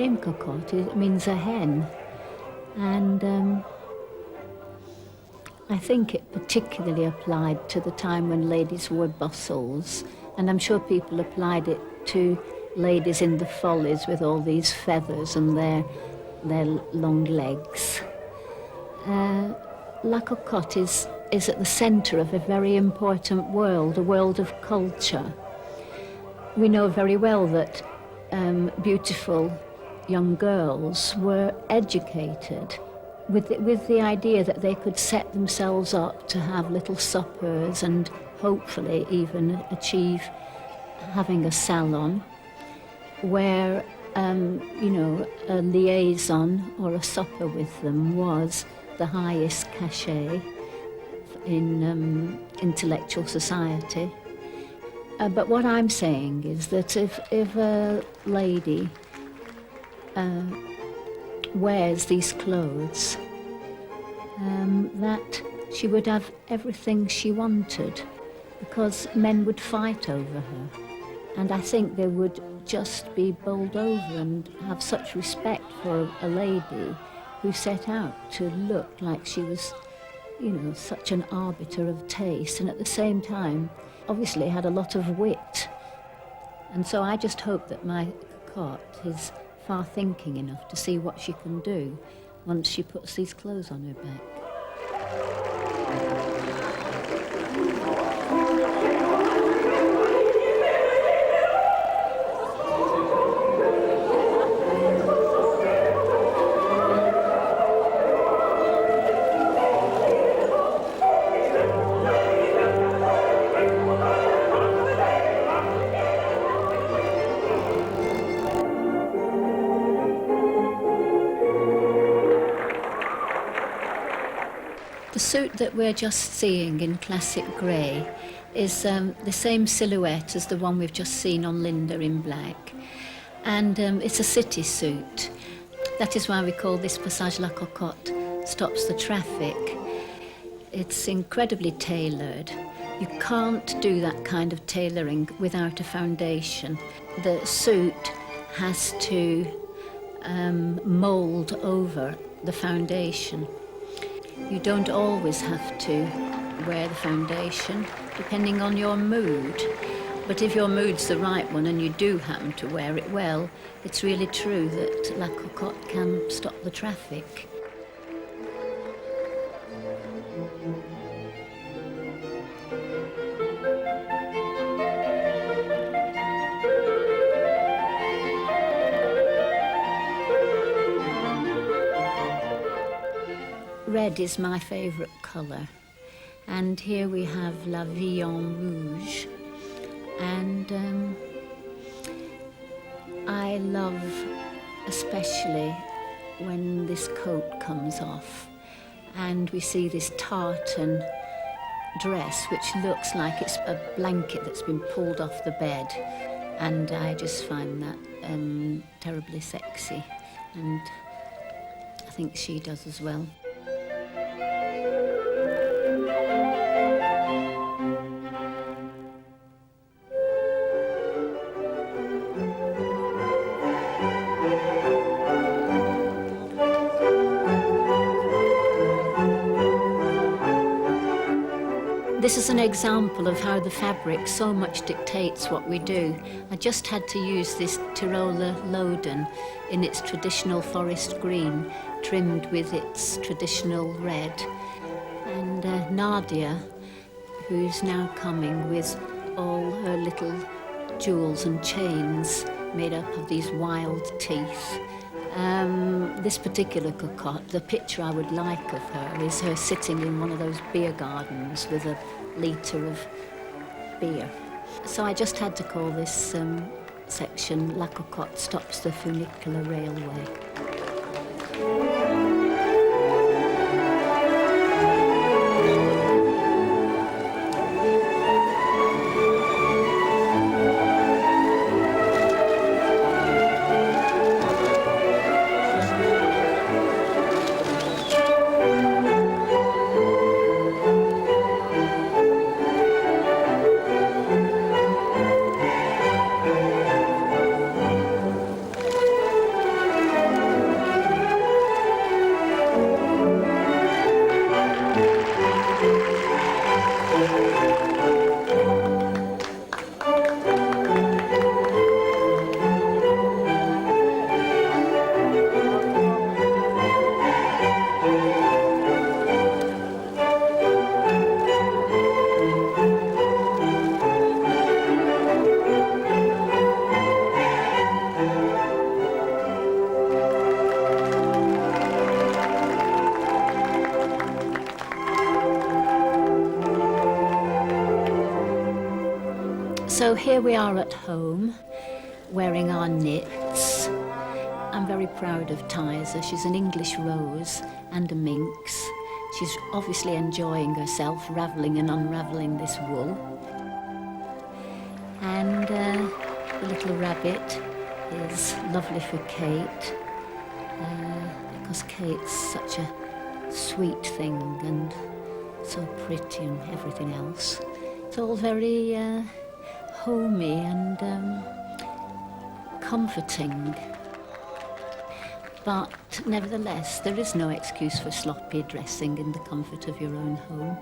name cocotte means a hen, and I think it particularly applied to the time when ladies wore bustles, and I'm sure people applied it to ladies in the follies with all these feathers and their long legs. La cocotte is at the centre of a very important world, a world of culture. We know very well that beautiful young girls were educated with the idea that they could set themselves up to have little suppers and hopefully even achieve having a salon where, a liaison or a supper with them was the highest cachet in intellectual society. But what I'm saying is that if a lady wears these clothes, that she would have everything she wanted, because men would fight over her. And I think they would just be bowled over and have such respect for a lady who set out to look like she was, such an arbiter of taste, and at the same time, obviously had a lot of wit. And so I just hope that my cocotte is far-thinking enough to see what she can do once she puts these clothes on her back. The suit that we're just seeing in classic grey is the same silhouette as the one we've just seen on Linda in black. And it's a city suit. That is why we call this Passage La Cocotte stops the traffic. It's incredibly tailored. You can't do that kind of tailoring without a foundation. The suit has to mould over the foundation. You don't always have to wear the foundation, depending on your mood. But if your mood's the right one and you do happen to wear it well, it's really true that La Cocotte can stop the traffic. Red is my favourite colour, and here we have La Vivienne Rouge, and I love especially when this coat comes off and we see this tartan dress which looks like it's a blanket that's been pulled off the bed, and I just find that terribly sexy, and I think she does as well. This is an example of how the fabric so much dictates what we do. I just had to use this Tiroler Loden in its traditional forest green, trimmed with its traditional red. And Nadia, who's now coming with all her little jewels and chains made up of these wild teeth. This particular cocotte, the picture I would like of her is her sitting in one of those beer gardens with a litre of beer. So I just had to call this section La Cocotte Stops the Funicular Railway. So here we are at home, wearing our knits. I'm very proud of Tizer. She's an English rose and a minx. She's obviously enjoying herself, ravelling and unravelling this wool. And the little rabbit is lovely for Kate, because Kate's such a sweet thing and so pretty and everything else. It's all very homey and comforting. But nevertheless, there is no excuse for sloppy dressing in the comfort of your own home.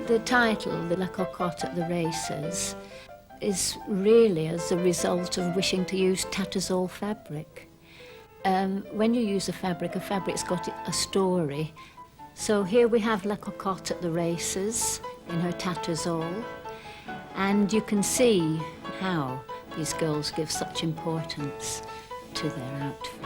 The title, The La Cocotte at the Races, is really as a result of wishing to use tattersall fabric. When you use a fabric's got a story. So here we have La Cocotte at the Races in her tattersall, and you can see how these girls give such importance to their outfit.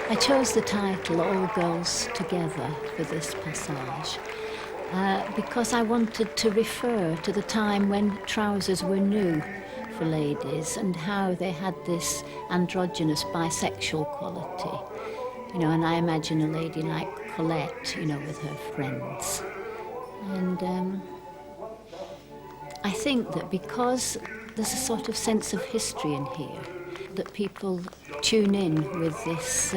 I chose the title All Girls Together for this passage because I wanted to refer to the time when trousers were new for ladies and how they had this androgynous bisexual quality. You know, and I imagine a lady like Colette, you know, with her friends. And I think that because there's a sort of sense of history in here, that people tune in with this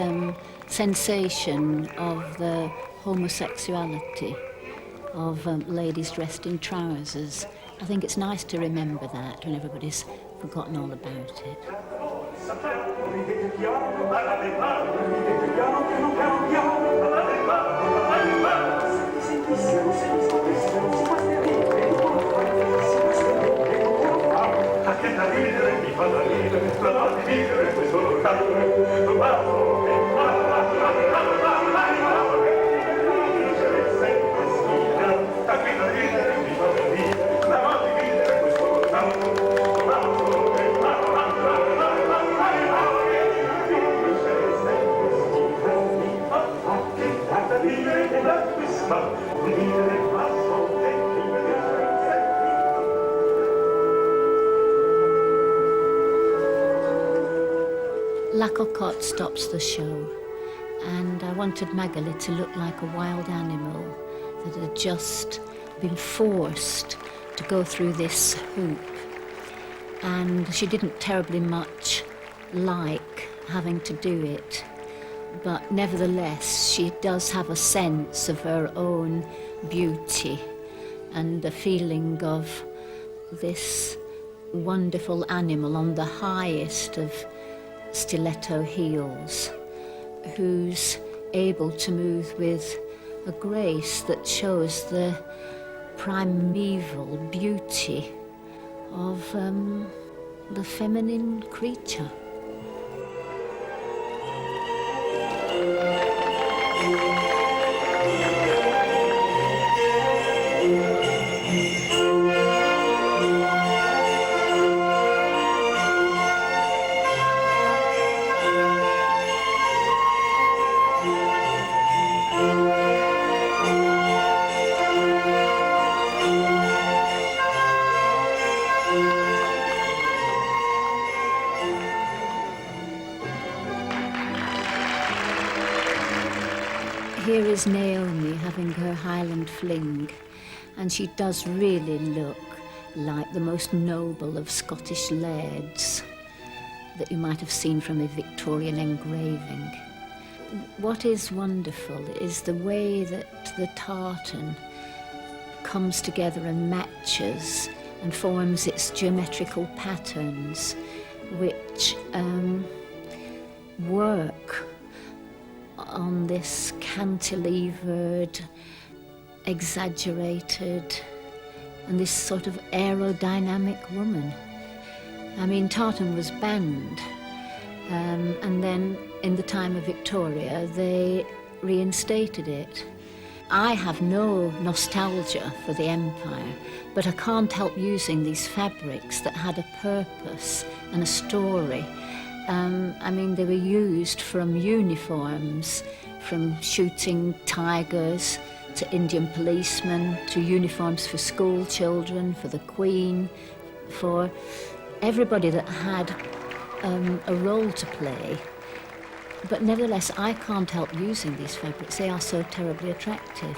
sensation of the homosexuality of ladies dressed in trousers. I think it's nice to remember that when everybody's forgotten all about it. La Cocotte stops the show, and I wanted Magali to look like a wild animal that had just been forced to go through this hoop, and she didn't terribly much like having to do it, but nevertheless she does have a sense of her own beauty and the feeling of this wonderful animal on the highest of stiletto heels, who's able to move with a grace that shows the primeval beauty of the feminine creature. Here is Naomi having her Highland fling, and she does really look like the most noble of Scottish lairds that you might have seen from a Victorian engraving. What is wonderful is the way that the tartan comes together and matches and forms its geometrical patterns, which work on this cantilevered, exaggerated, and this sort of aerodynamic woman. I mean, tartan was banned, and then in the time of Victoria they reinstated it. I have no nostalgia for the empire, but I can't help using these fabrics that had a purpose and a story. I mean, they were used from uniforms, from shooting tigers to Indian policemen, to uniforms for school children, for the Queen, for everybody that had a role to play. But nevertheless, I can't help using these fabrics. They are so terribly attractive.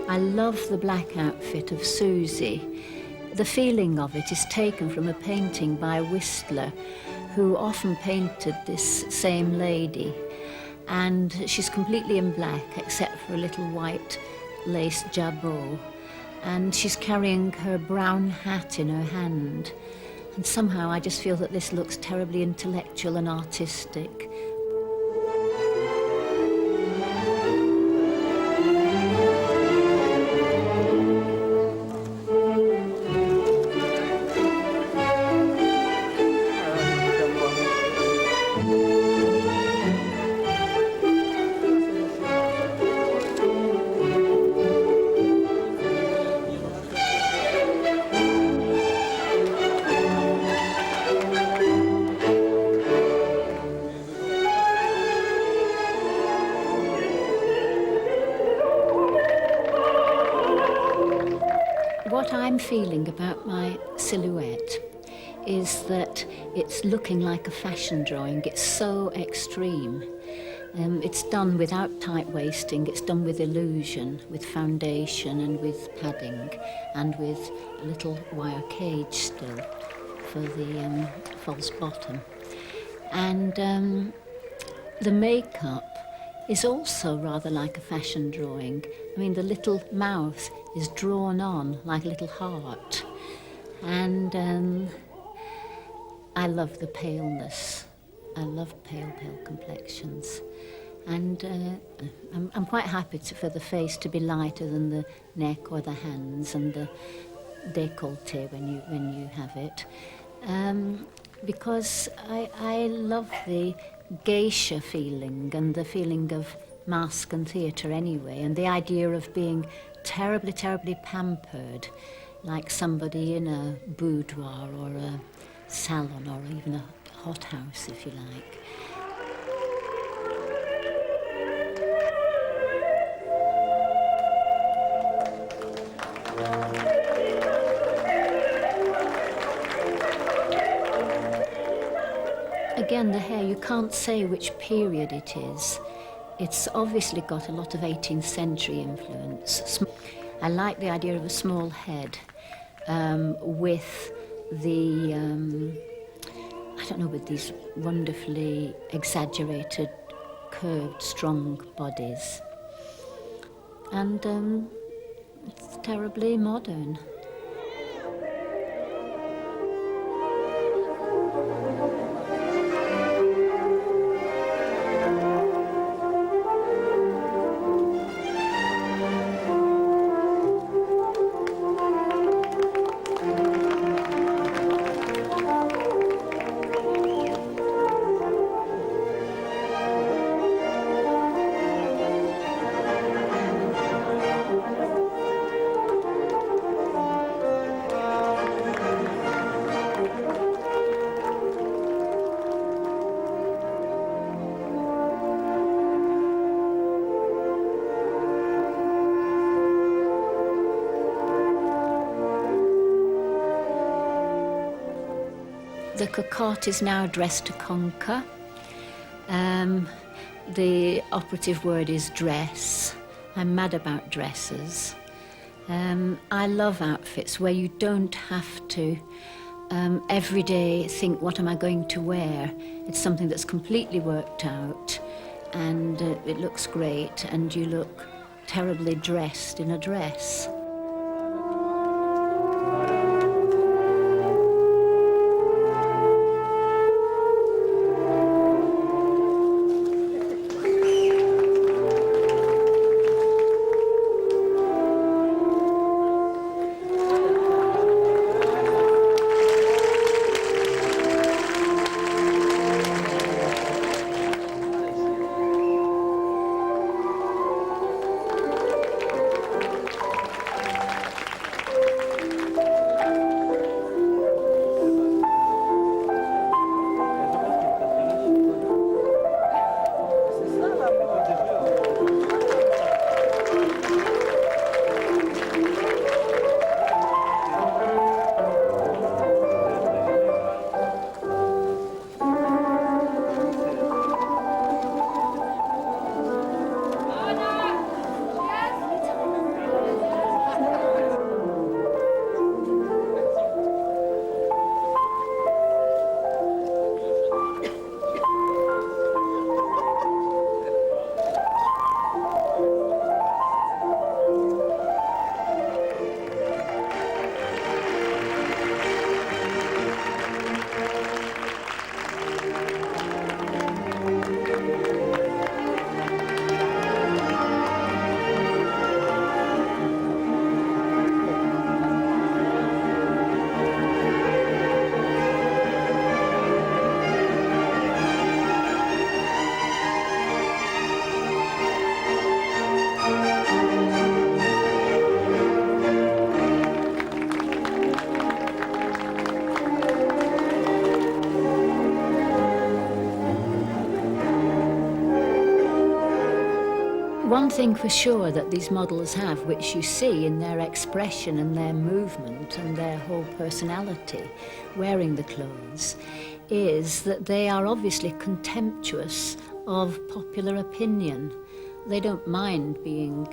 I love the black outfit of Susie. The feeling of it is taken from a painting by Whistler, who often painted this same lady. And she's completely in black, except for a little white lace jabot. And she's carrying her brown hat in her hand. And somehow I just feel that this looks terribly intellectual and artistic. What I'm feeling about my silhouette is that it's looking like a fashion drawing. It's so extreme. It's done without tight waisting, it's done with illusion, with foundation and with padding, and with a little wire cage still for the false bottom. And the makeup is also rather like a fashion drawing. I mean, the little mouth is drawn on like a little heart. And I love the paleness. I love pale complexions. And I'm quite happy for the face to be lighter than the neck or the hands and the décolleté when you have it. Because I love the geisha feeling and the feeling of masque and theatre anyway, and the idea of being terribly pampered like somebody in a boudoir or a salon or even a hothouse, if you like. Again, the hair, you can't say which period it is. It's obviously got a lot of 18th century influence. I like the idea of a small head with the, I don't know, with these wonderfully exaggerated, curved, strong bodies. And it's terribly modern. The cocotte is now dressed to conquer. The operative word is dress. I'm mad about dresses. I love outfits where you don't have to every day think, what am I going to wear? It's something that's completely worked out, and it looks great, and you look terribly dressed in a dress. One thing for sure that these models have, which you see in their expression and their movement and their whole personality wearing the clothes, is that they are obviously contemptuous of popular opinion. They don't mind being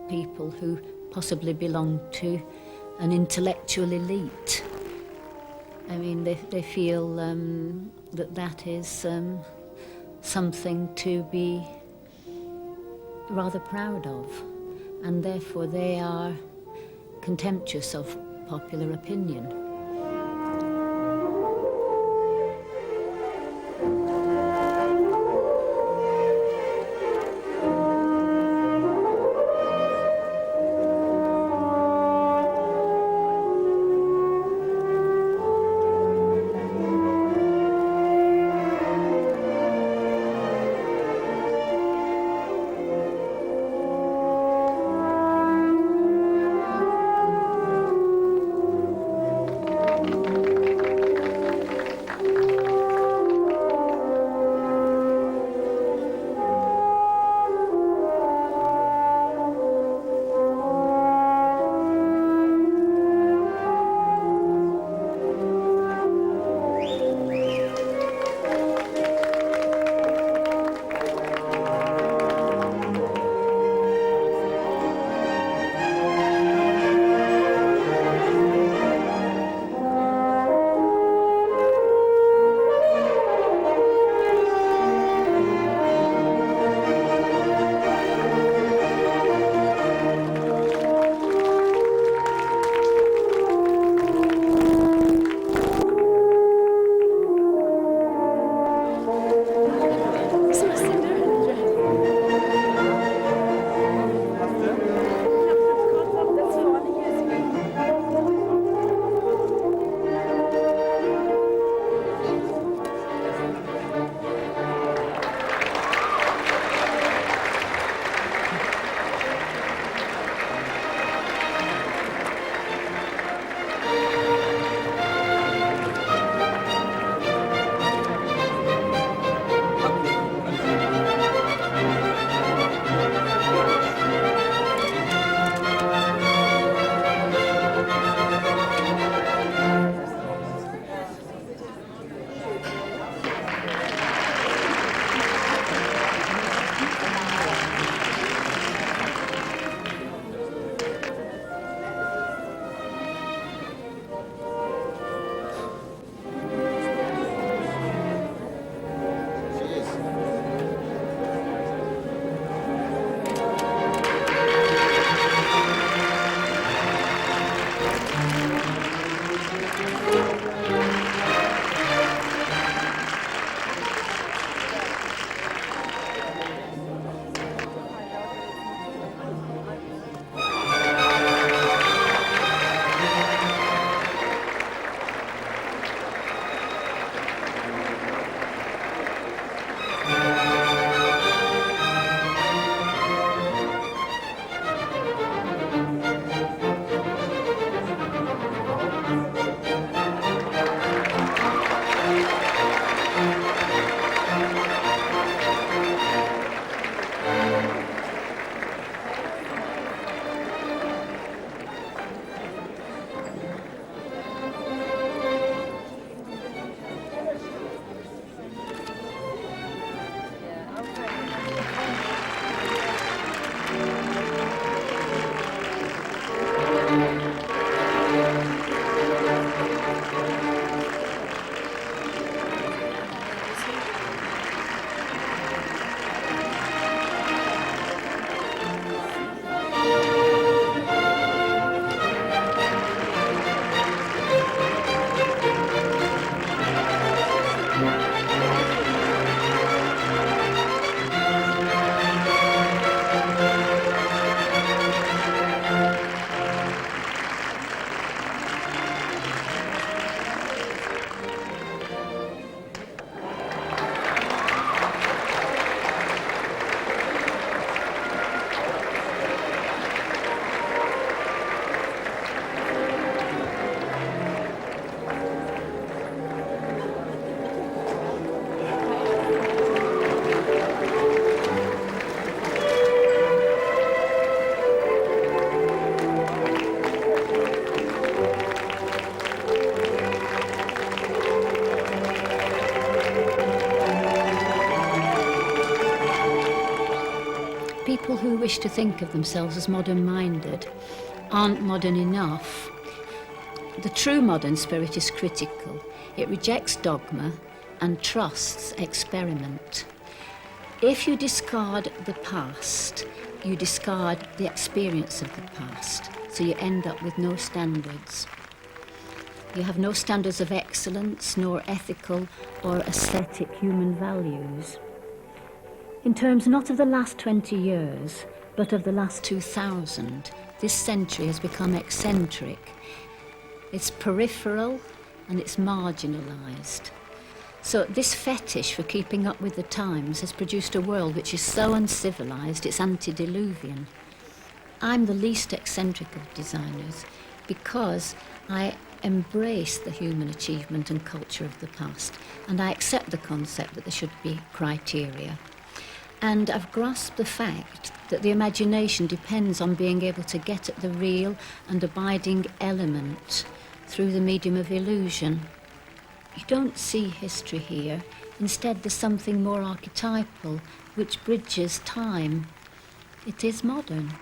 people who possibly belong to an intellectual elite. I mean, they feel that is something to be rather proud of, and therefore they are contemptuous of popular opinion. who wish to think of themselves as modern-minded aren't modern enough. The true modern spirit is critical. It rejects dogma and trusts experiment. If you discard the past, you discard the experience of the past, so you end up with no standards. You have no standards of excellence, nor ethical or aesthetic human values. In terms not of the last 20 years, but of the last 2000, this century has become eccentric. It's peripheral and it's marginalised. So this fetish for keeping up with the times has produced a world which is so uncivilised it's antediluvian. I'm the least eccentric of designers because I embrace the human achievement and culture of the past, and I accept the concept that there should be criteria. And I've grasped the fact that the imagination depends on being able to get at the real and abiding element through the medium of illusion. You don't see history here. Instead, there's something more archetypal, which bridges time. It is modern.